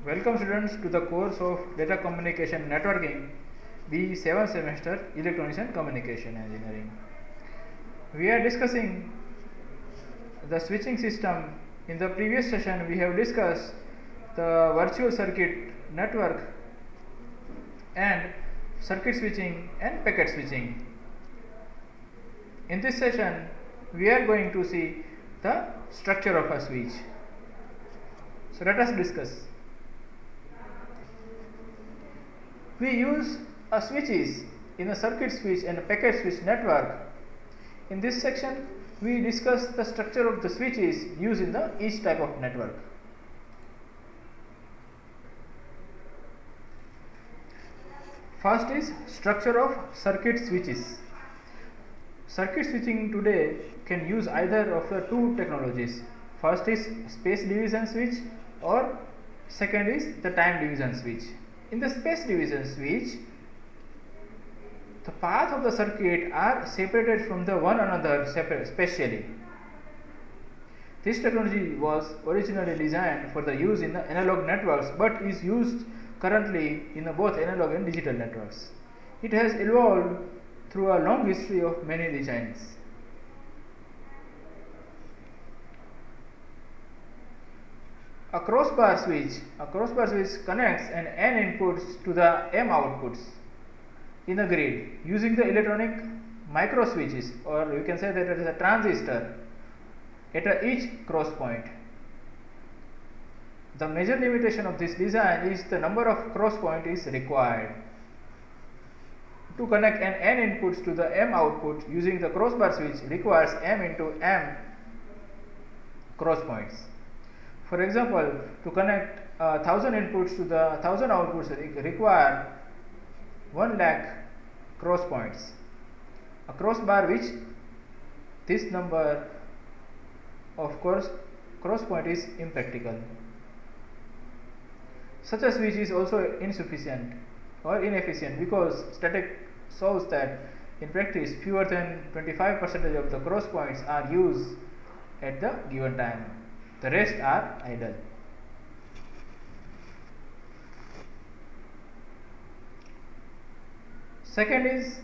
Welcome students to the course of Data Communication Networking, B 7th semester Electronics and Communication Engineering. We are discussing the switching system. In the previous session we have discussed the virtual circuit network and circuit switching and packet switching. In this session we are going to see the structure of a switch. So let us discuss. We use switches in a circuit switch and a packet switch network. In this section, we discuss the structure of the switches used in each type of network. First is structure of circuit switches. Circuit switching today can use either of the two technologies. First is space division switch, or second is the time division switch. In the space division switch, the path of the circuit are separated from the one another spatially. This technology was originally designed for the use in the analog networks, but is used currently in both analog and digital networks. It has evolved through a long history of many designs. A crossbar switch connects an N inputs to the M outputs in a grid using the electronic micro switches, or you can say that it is a transistor at each cross point. The major limitation of this design is the number of cross points is required. To connect an N inputs to the M output using the crossbar switch requires M into M cross points. For example, to connect 1000 inputs to the 1000 outputs require 1 lakh cross points. A crossbar which this number of course cross point is impractical. Such a switch is also insufficient or inefficient because static shows that in practice fewer than 25% of the cross points are used at the given time. The rest are idle. Second is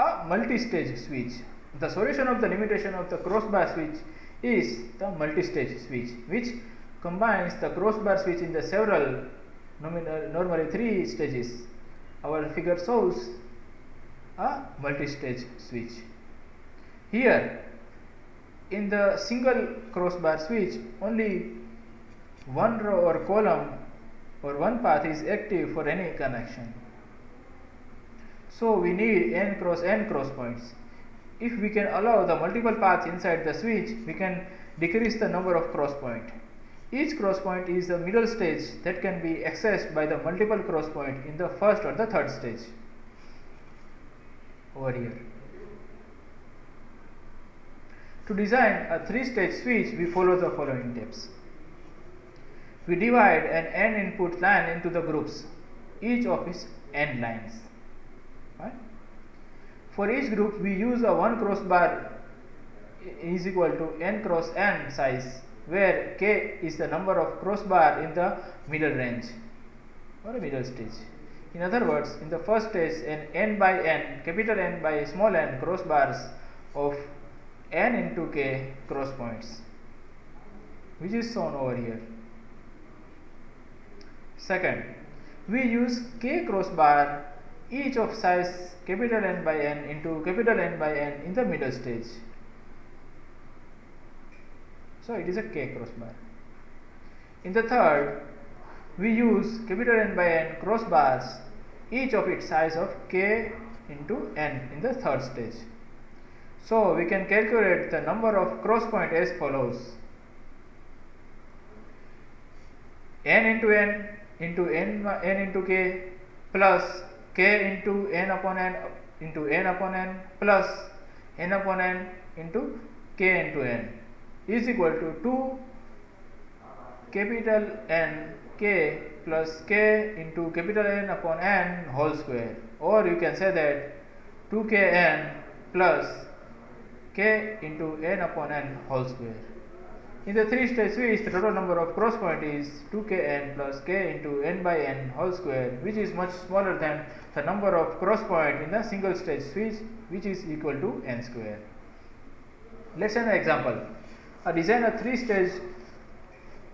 a multi-stage switch. The solution of the limitation of the crossbar switch is the multi-stage switch, which combines the crossbar switch in the several, normally 3 stages. Our figure shows a multi-stage switch. Here, in the single crossbar switch, only one row or column or one path is active for any connection. So we need n cross points. If we can allow the multiple paths inside the switch, we can decrease the number of cross points. Each cross point is a middle stage that can be accessed by the multiple cross point in the first or the third stage. Over here. To design a 3-stage switch, we follow the following steps. We divide an n input line into the groups, each of its n lines. Right? For each group, we use a one crossbar is equal to n cross n size, where k is the number of crossbar in the middle range or a middle stage. In other words, in the first stage, an n by n, capital N by small n crossbars of n into k cross points, which is shown over here. Second, we use k crossbar each of size capital N by n into capital N by n in the middle stage. So it is a k crossbar. In the third, we use capital N by n crossbars, each of its size of k into n in the third stage. So we can calculate the number of cross points as follows: n into n into n into k plus k into n upon n into n upon n plus n upon n into k into n is equal to 2 capital N k plus k into capital N upon n whole square, or you can say that 2kn plus k into n upon n whole square. In the three-stage switch, the total number of cross points is 2kn plus k into n by n whole square, which is much smaller than the number of cross points in the single-stage switch, which is equal to n square. Let's take an example. Design a three-stage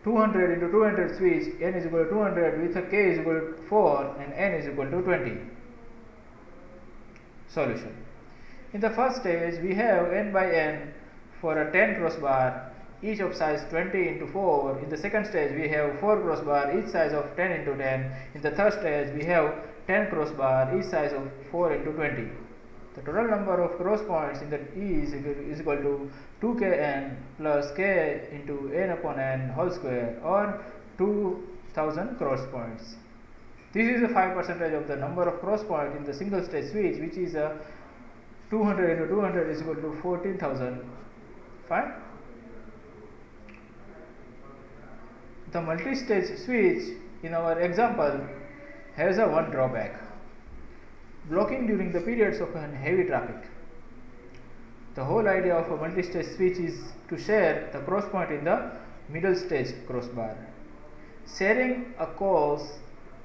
200 into 200 switch, n is equal to 200 with a k is equal to 4 and n is equal to 20. Solution. In the first stage, we have n by n for a 10 crossbar, each of size 20 into 4. In the second stage, we have 4 crossbar, each size of 10 into 10. In the third stage, we have 10 crossbar, each size of 4 into 20. The total number of cross points in the E is equal to 2kn plus k into n upon n whole square, or 2000 cross points. This is a 5% of the number of cross points in the single stage switch, which is a 200 into 200 is equal to 14,000. Fine. The multi-stage switch in our example has a one drawback: blocking during the periods of heavy traffic. The whole idea of a multi-stage switch is to share the cross point in the middle stage crossbar. Sharing a cause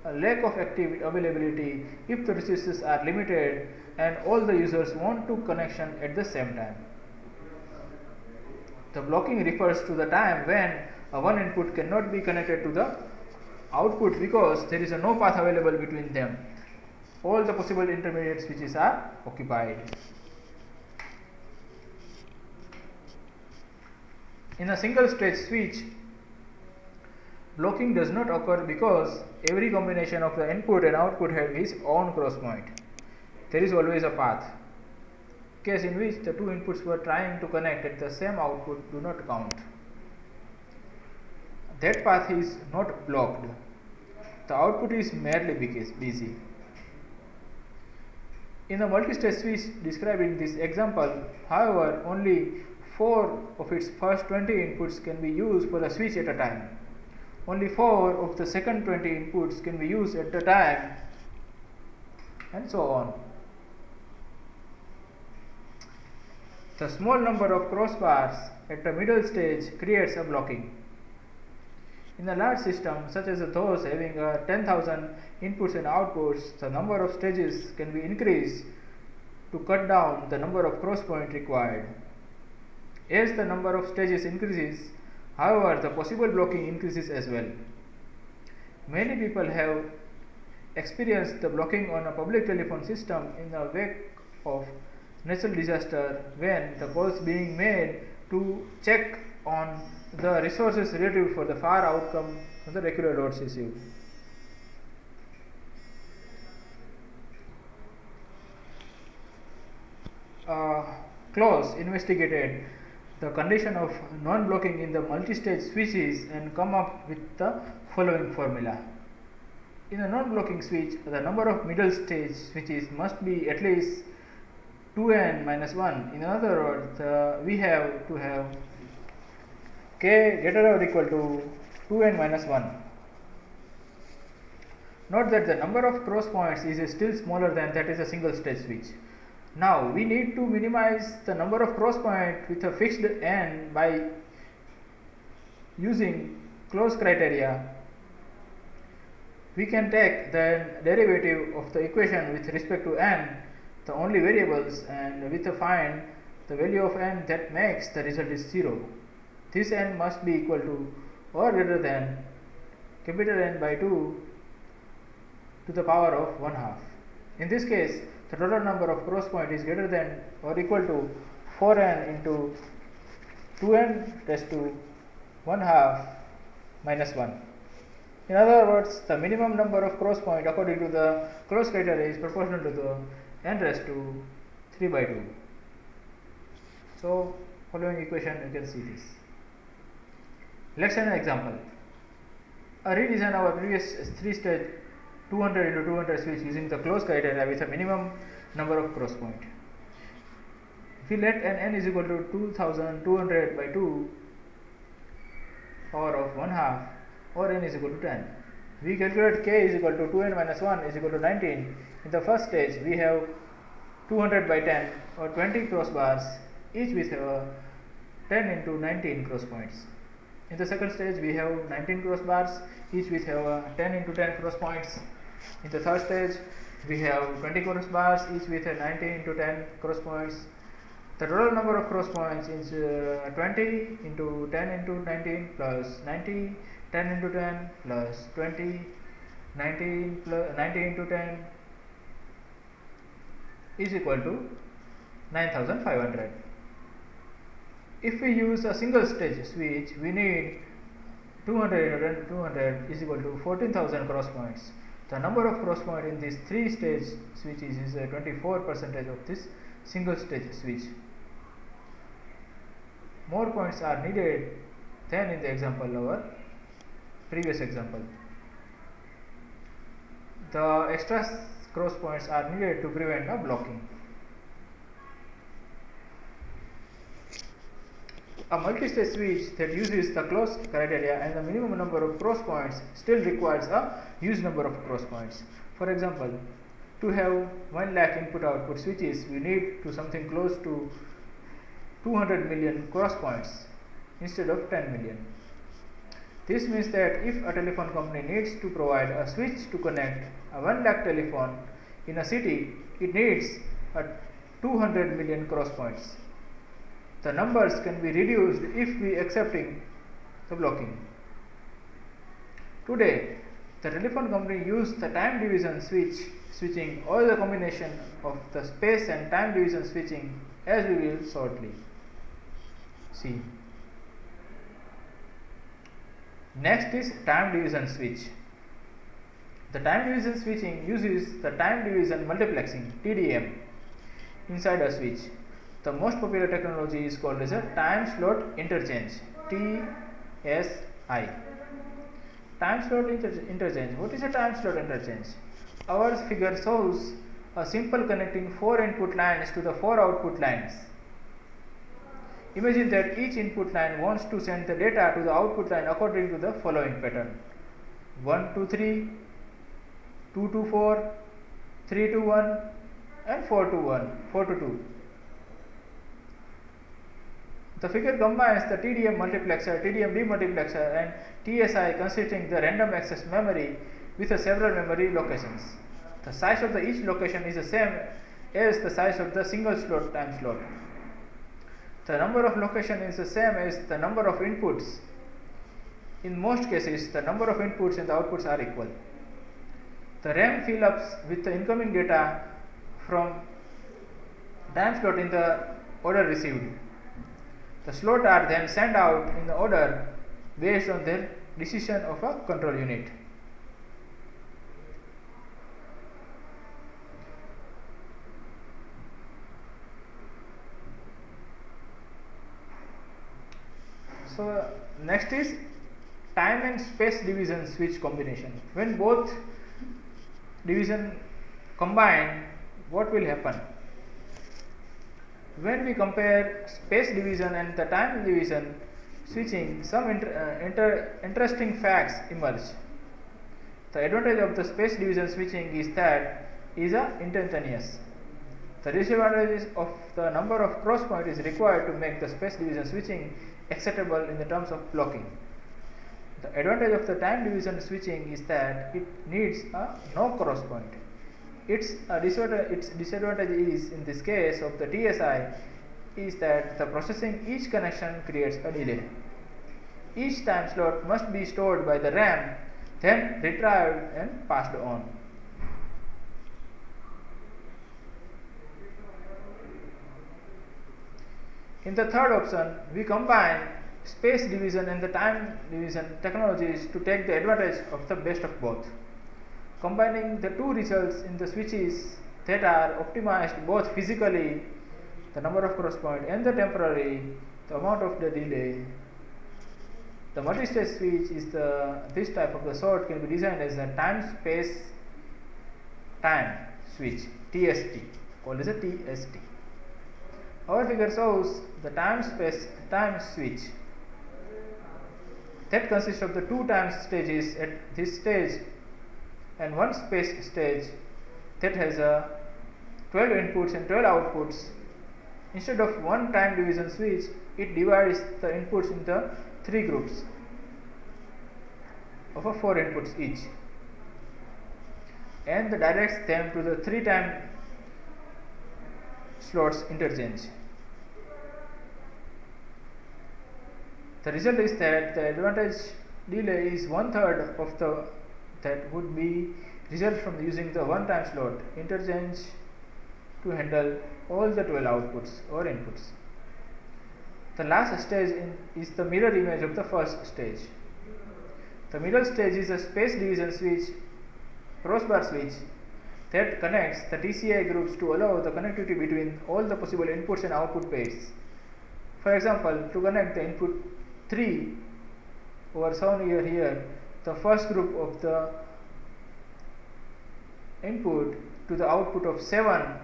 a lack of active availability if the resources are limited and all the users want to connection at the same time. The blocking refers to the time when one input cannot be connected to the output because there is no path available between them. All the possible intermediate switches are occupied. In a single stage switch, blocking does not occur because every combination of the input and output have its own cross point. There is always a path. Case in which the two inputs were trying to connect at the same output do not count. That path is not blocked. The output is merely busy. In the multi-stage switch described in this example, however, only 4 of its first 20 inputs can be used for the switch at a time. Only 4 of the second 20 inputs can be used at a time, and so on. The small number of crossbars at the middle stage creates a blocking. In a large system, such as those having 10,000 inputs and outputs, the number of stages can be increased to cut down the number of cross points required. As the number of stages increases, however, the possible blocking increases as well. Many people have experienced the blocking on a public telephone system in the wake of natural disaster when the calls being made to check on the resources relative for the far outcome of the regular loads received. Claus investigated the condition of non-blocking in the multi-stage switches and come up with the following formula. In a non-blocking switch, the number of middle stage switches must be at least 2n minus 1. In other words, we have to have k greater or equal to 2n minus 1. Note that the number of cross points is still smaller than that is a single stage switch. Now we need to minimize the number of cross points with a fixed n by using Claus criteria. We can take the derivative of the equation with respect to n, the only variables, and with a find the value of n that makes the result is 0. This n must be equal to or greater than capital N by 2 to the power of 1/2. In this case, the total number of cross points is greater than or equal to 4n into 2n raised to 1/2 minus 1. In other words, the minimum number of cross points according to the Claus criteria is proportional to the n raised to 3 by 2. So, following equation you can see this. Let's take an example. A redesign of our previous 3-stage 200 into 200 switch using the Claus criteria with a minimum number of cross points. We let n is equal to 2200 by 2 power of 1/2 or n is equal to 10. We calculate k is equal to 2n minus 1 is equal to 19. In the first stage, we have 200 by 10 or 20 crossbars, each with 10 into 19 cross points. In the second stage, we have 19 cross bars, each with have 10 into 10 cross points. In the third stage, we have 20 cross bars, each with 19 into 10 cross points. The total number of cross points is 20 into 10 into 19 plus 90, 10 into 10 plus 20, 19 plus 90 into 10 is equal to 9500. If we use a single stage switch, we need 200 and 200 is equal to 14,000 cross points. The number of cross points in these three stage switches is 24% of this single stage switch. More points are needed than in the example our previous example. The extra cross points are needed to prevent a blocking. A multi-stage switch that uses the close criteria and the minimum number of cross points still requires a huge number of cross points. For example, to have 1 lakh input-output switches, we need to something close to 200 million cross points instead of 10 million. This means that if a telephone company needs to provide a switch to connect a 1 lakh telephone in a city, it needs a 200 million cross points. The numbers can be reduced if we accepting the blocking. Today, the telephone company use the time division switching or the combination of the space and time division switching, as we will shortly see. Next is time division switch. The time division switching uses the time division multiplexing (TDM) inside a switch. The most popular technology is called as a time slot interchange (TSI). Time slot interchange. What is a time slot interchange? Our figure shows a simple connecting 4 input lines to the 4 output lines. Imagine that each input line wants to send the data to the output line according to the following pattern: 1 to 3, 2 to 4, 3 to 1, and 4 to 2. The figure combines the TDM multiplexer, TDM demultiplexer, and TSI consisting the random access memory with several memory locations. The size of each location is the same as the size of the single slot time slot. The number of locations is the same as the number of inputs. In most cases, the number of inputs and the outputs are equal. The RAM fills up with the incoming data from time slot in the order received. The slots are then sent out in the order based on their decision of a control unit. So next is time and space division switch combination. When both division combine, what will happen? When we compare space division and the time division switching, some interesting facts emerge. The advantage of the space division switching is that it is instantaneous. The disadvantage of the number of cross points is required to make the space division switching acceptable in the terms of blocking. The advantage of the time division switching is that it needs no cross point. Its disadvantage is, in this case of the TSI, is that the processing each connection creates a delay. Each time slot must be stored by the RAM, then retrieved and passed on. In the third option, we combine space division and the time division technologies to take the advantage of the best of both. Combining the two results in the switches that are optimized both physically, the number of cross points, and the temporary, the amount of the delay. The multi-stage switch is this type of the sort can be designed as a time space time switch (TST), called as a TST. Our figure shows the time space time switch that consists of the two time stages at this stage and one space stage that has 12 inputs and 12 outputs. Instead of one time division switch, it divides the inputs into 3 groups: of a 4 inputs each, and directs them to the 3 time slots interchange. The result is that the advantage delay is 1/3 of the that would be result from using the 1 time slot interchange to handle all the 12 outputs or inputs. The last stage is the mirror image of the first stage. The middle stage is a space division switch, crossbar switch, that connects the TCI groups to allow the connectivity between all the possible inputs and output pairs. For example, to connect the input 3 over shown here, the first group of the input to the output of 7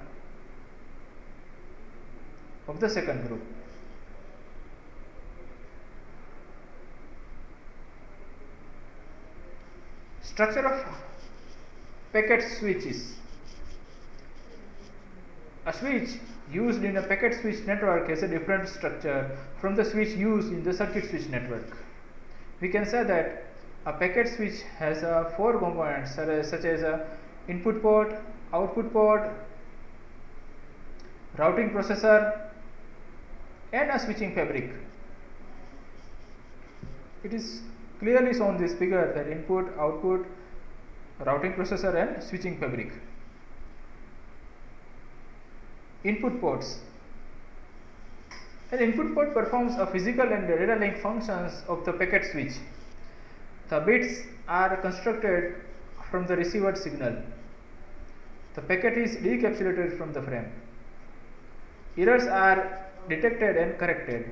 of the second group. Structure of packet switches. A switch used in a packet switch network has a different structure from the switch used in the circuit switch network. We can say that a packet switch has 4 components such as a input port, output port, routing processor, and a switching fabric. It is clearly shown this figure that input, output, routing processor, and switching fabric. Input ports. An input port performs a physical and data link functions of the packet switch. The bits are constructed from the received signal. The packet is decapsulated from the frame. Errors are detected and corrected.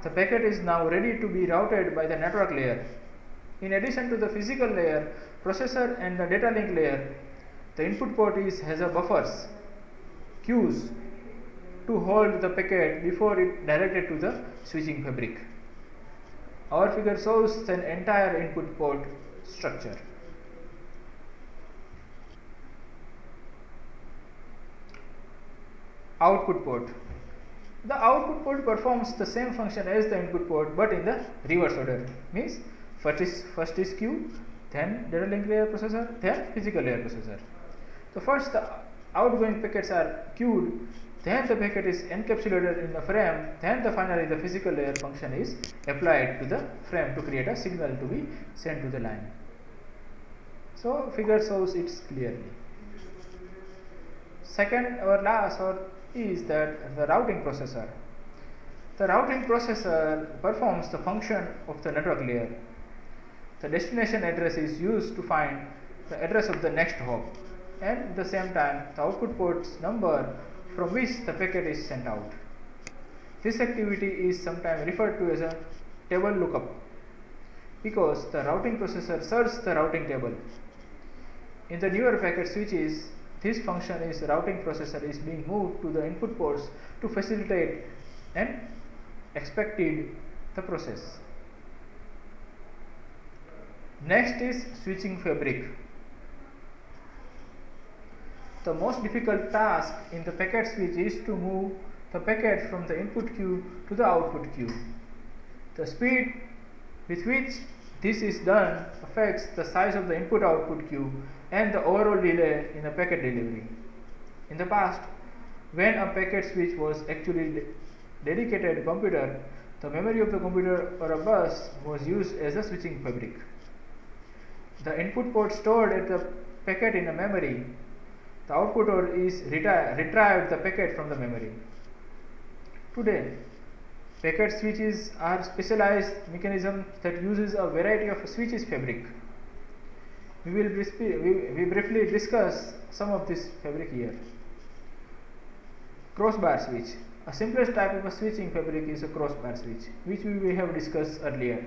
The packet is now ready to be routed by the network layer. In addition to the physical layer, processor, and the data link layer, the input port has a buffers, queues, to hold the packet before it directed to the switching fabric. Our figure shows an entire input port structure. Output port. The output port performs the same function as the input port but in the reverse order. Means first is queue, then data link layer processor, then physical layer processor. So first the outgoing packets are queued, then the packet is encapsulated in the frame, then finally the physical layer function is applied to the frame to create a signal to be sent to the line. So figure shows it clearly. Second or last is that the routing processor. The routing processor performs the function of the network layer. The destination address is used to find the address of the next hop, and at the same time the output port's number from which the packet is sent out. This activity is sometimes referred to as a table lookup because the routing processor searches the routing table. In the newer packet switches, this function is routing processor is being moved to the input ports to facilitate and expedite the process. Next is switching fabric. The most difficult task in the packet switch is to move the packet from the input queue to the output queue. The speed with which this is done affects the size of the input-output queue and the overall delay in a packet delivery. In the past, when a packet switch was actually dedicated computer, the memory of the computer or a bus was used as a switching fabric. The input port stored at the packet in a memory. The output port is retrieved the packet from the memory. Today, packet switches are specialized mechanisms that uses a variety of switches fabric. We briefly discuss some of this fabric here. Crossbar switch. A simplest type of a switching fabric is a crossbar switch, which we have discussed earlier.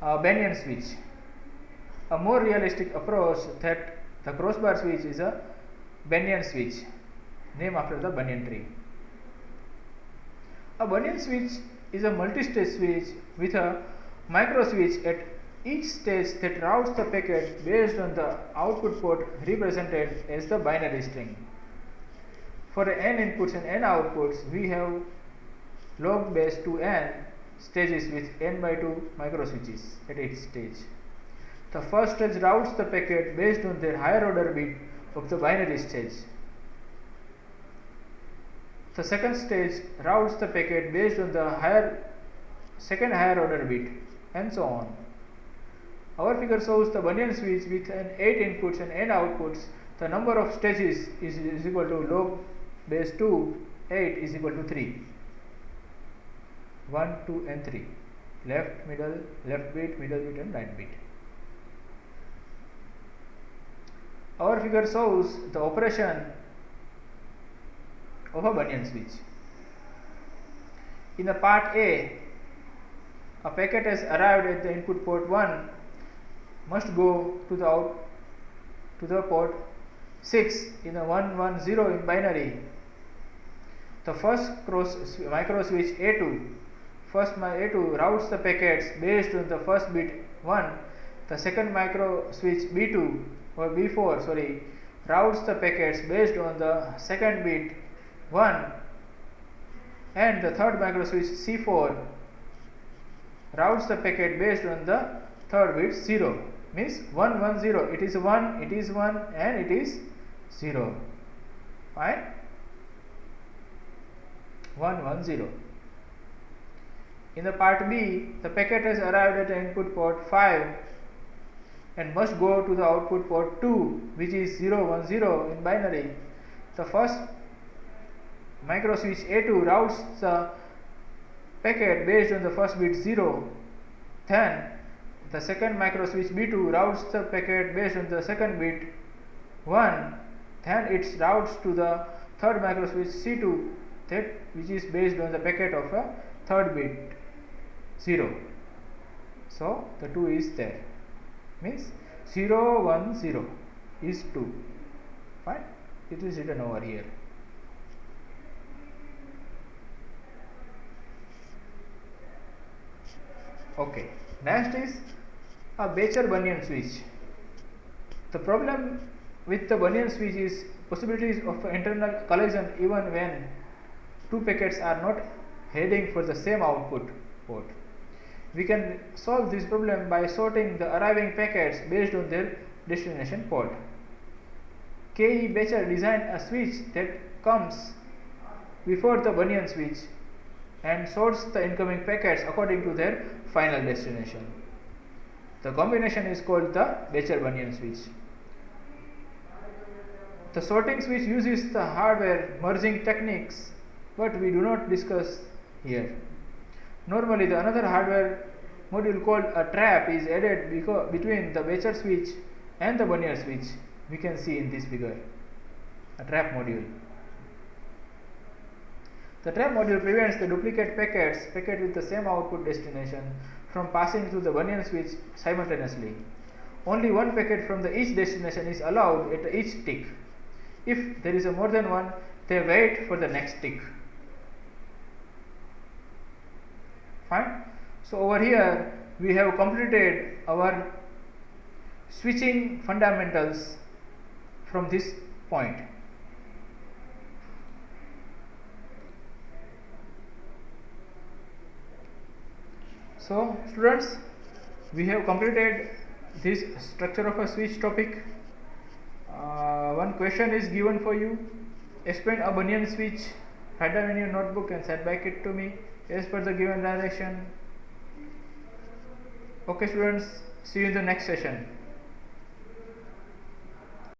A Banyan switch. A more realistic approach that the crossbar switch is a Banyan switch, named after the banyan tree. A Banyan switch is a multi-stage switch with a micro switch at each stage that routes the packet based on the output port represented as the binary string. For n inputs and n outputs, we have log base to n stages with n by 2 microswitches at each stage. The first stage routes the packet based on their higher order bit of the binary stage. The second stage routes the packet based on the second higher order bit, and so on. Our figure shows the Bunyan switch with an 8 inputs and n outputs. The number of stages is equal to log base 2, 8 is equal to 3. 1, 2 and 3. Left bit, middle bit and right bit. Our figure shows the operation of a Bunyan switch. In the part A packet has arrived at the input port 1, must go to the port 6 in a 110 in binary. The first micro switch A2 routes the packets based on the first bit 1. The second micro switch B2 or B4 routes the packets based on the second bit 1, and the third micro switch C4 routes the packet based on the third bit 0. Means 110, it is 1, it is 1 and it is 0. Fine. 110. In the part B, the packet has arrived at the input port 5 and must go to the output port 2, which is 010 in binary. The first micro switch A2 routes the packet based on the first bit 0. Then the second micro switch B2 routes the packet based on the second bit 1. Then it routes to the third micro switch C2, which is based on the packet of a third bit 0. So the 2 is there. Means 010 is 2. Fine. It is written over here. Okay. Next is a Becher-Bunyan switch. The problem with the Bunyan switch is possibilities of internal collision even when two packets are not heading for the same output port. We can solve this problem by sorting the arriving packets based on their destination port. K. E. Becher designed a switch that comes before the Bunyan switch and sorts the incoming packets according to their final destination. The combination is called the Becher-Bunyan switch. The sorting switch uses the hardware merging techniques, but we do not discuss here. Normally, another hardware module called a trap is added between the Becher switch and the Bunyan switch. We can see in this figure a trap module. The trap module prevents the duplicate packet with the same output destination from passing through the Bunyan switch simultaneously. Only one packet from each destination is allowed at each tick. If there is more than one, they wait for the next tick. Fine. So over here we have completed our switching fundamentals from this point. So students, we have completed this structure of a switch topic. One question is given for you. Explain a Bunyan switch. Write down in your notebook and send back it to me as per the given direction. Okay students, see you in the next session.